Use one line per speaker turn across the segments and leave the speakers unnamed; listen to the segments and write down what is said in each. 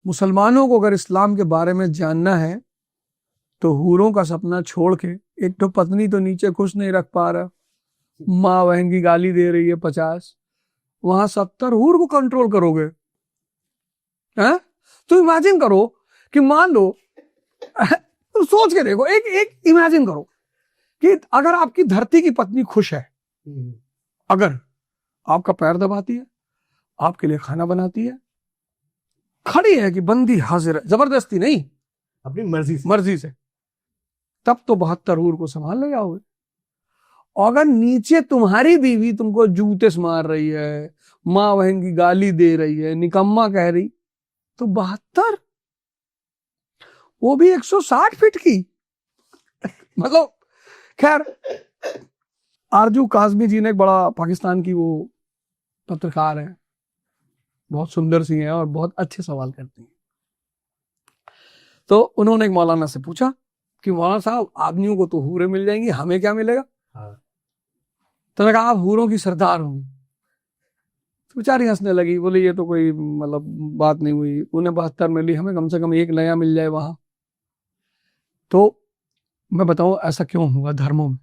मुसलमानों को अगर इस्लाम के बारे में जानना है तो हूरों का सपना छोड़ के, एक तो पत्नी तो नीचे खुश नहीं रख पा रहा, माँ बहन की गाली दे रही है 50, वहां 70 हूर को कंट्रोल करोगे? हैं? तो इमेजिन करो कि मान लो तो सोच के देखो, एक इमेजिन करो कि अगर आपकी धरती की पत्नी खुश है, अगर आपका पैर दबाती है, आपके लिए खाना बनाती है, खड़ी है कि बंदी हाजिर है, जबरदस्ती नहीं,
अपनी
मर्जी से, तब तो 72 हूर को संभाल ले जाओगे। और अगर नीचे तुम्हारी बीवी तुमको जूते से मार रही है, माँ बहन की गाली दे रही है, निकम्मा कह रही, तो 72, वो भी 160 फीट की मतलब खैर, आरजू काजमी जी ने, एक बड़ा पाकिस्तान की वो पत्रकार है, बहुत सुंदर सी हैं और बहुत अच्छे सवाल करती हैं। तो उन्होंने एक मौलाना से पूछा कि मौलाना साहब, आदमियों को तो हूरें मिल जाएंगी, हमें क्या मिलेगा? तो मैं कहा, आप हूरों की सरदार होंगी। तो बेचारी हंसने लगी, बोली ये तो कोई मतलब बात नहीं हुई, उन्हें 72 मिली, हमें कम से कम एक नया मिल जाए वहां। तो मैं बताऊं ऐसा क्यों हुआ? धर्मों में,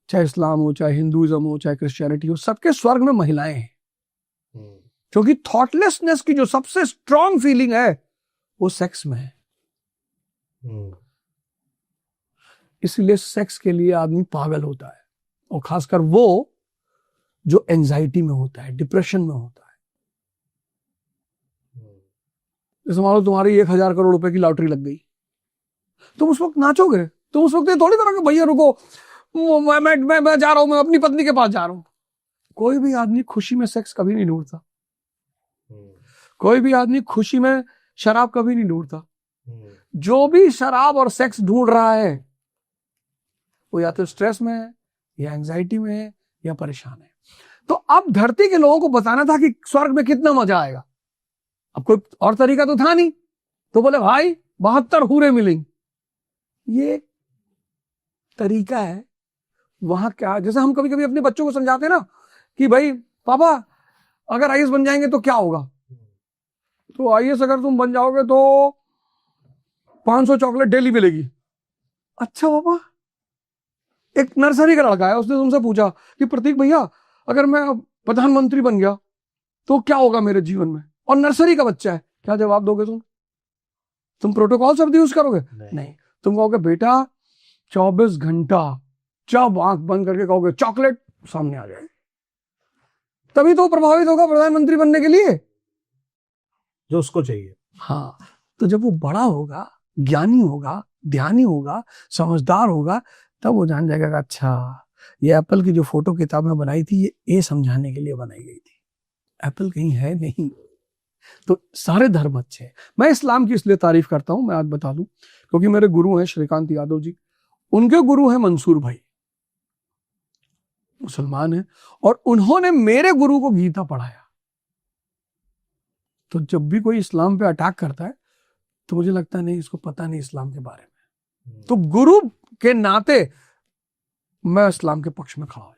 चाहे इस्लाम हो, चाहे हिंदुइज्म हो, चाहे क्रिश्चियनिटी हो, सबके स्वर्ग में महिलाएं हैं, क्योंकि थॉटलेसनेस की जो सबसे स्ट्रॉन्ग फीलिंग है वो सेक्स में है। इसलिए सेक्स के लिए आदमी पागल होता है, और खासकर वो जो एंजाइटी में होता है, डिप्रेशन में होता है। जैसे मान लो तुम्हारी 1000 करोड़ रुपए की लॉटरी लग गई, तुम उस वक्त नाचोगे? तुम उस वक्त ये थोड़ी करोगे भैया रुको, मैं जा रहा हूं, मैं अपनी पत्नी के पास जा रहा हूं। कोई भी आदमी खुशी में सेक्स कभी नहीं ढूंढता, कोई भी आदमी खुशी में शराब कभी नहीं ढूंढता। जो भी शराब और सेक्स ढूंढ रहा है वो या तो स्ट्रेस में है, या एंजाइटी में है, या परेशान है। तो अब धरती के लोगों को बताना था कि स्वर्ग में कितना मजा आएगा, अब कोई और तरीका तो था नहीं, तो बोले भाई 72 हूरें मिलेंगी। ये तरीका है वहां। क्या, जैसे हम कभी कभी अपने बच्चों को समझाते हैं ना कि भाई पापा अगर आईएएस बन जाएंगे तो क्या होगा? तो आईएएस अगर तुम बन जाओगे तो 500 चॉकलेट डेली मिलेगी। अच्छा पापा, एक नर्सरी का लड़का है, उसने तुमसे पूछा कि प्रतीक भैया अगर मैं प्रधानमंत्री बन गया तो क्या होगा मेरे जीवन में? और नर्सरी का बच्चा है, क्या जवाब दोगे तुम प्रोटोकॉल शब्द यूज करोगे? नहीं। तुम कहोगे बेटा 24 घंटा जब आंख बंद करके कहोगे चॉकलेट, सामने आ जाए, तभी तो प्रभावित होगा प्रधानमंत्री बनने के लिए
जो उसको चाहिए।
हाँ, तो जब वो बड़ा होगा, ज्ञानी होगा, ध्यानी होगा, समझदार होगा, तब वो जान जाएगा कि अच्छा ये एप्पल की जो फोटो किताब में बनाई थी ये समझाने के लिए बनाई गई थी, एप्पल कहीं है नहीं। तो सारे धर्म अच्छे हैं। मैं इस्लाम की इसलिए तारीफ करता हूं, मैं आज बता दूं, क्योंकि मेरे गुरु हैं श्रीकांत यादव जी, उनके गुरु हैं मंसूर भाई, मुसलमान हैं, और उन्होंने मेरे गुरु को गीता पढ़ाया। तो जब भी कोई इस्लाम पे अटैक करता है तो मुझे लगता है नहीं, इसको पता नहीं इस्लाम के बारे में। तो गुरु के नाते मैं इस्लाम के पक्ष में खड़ा हूं।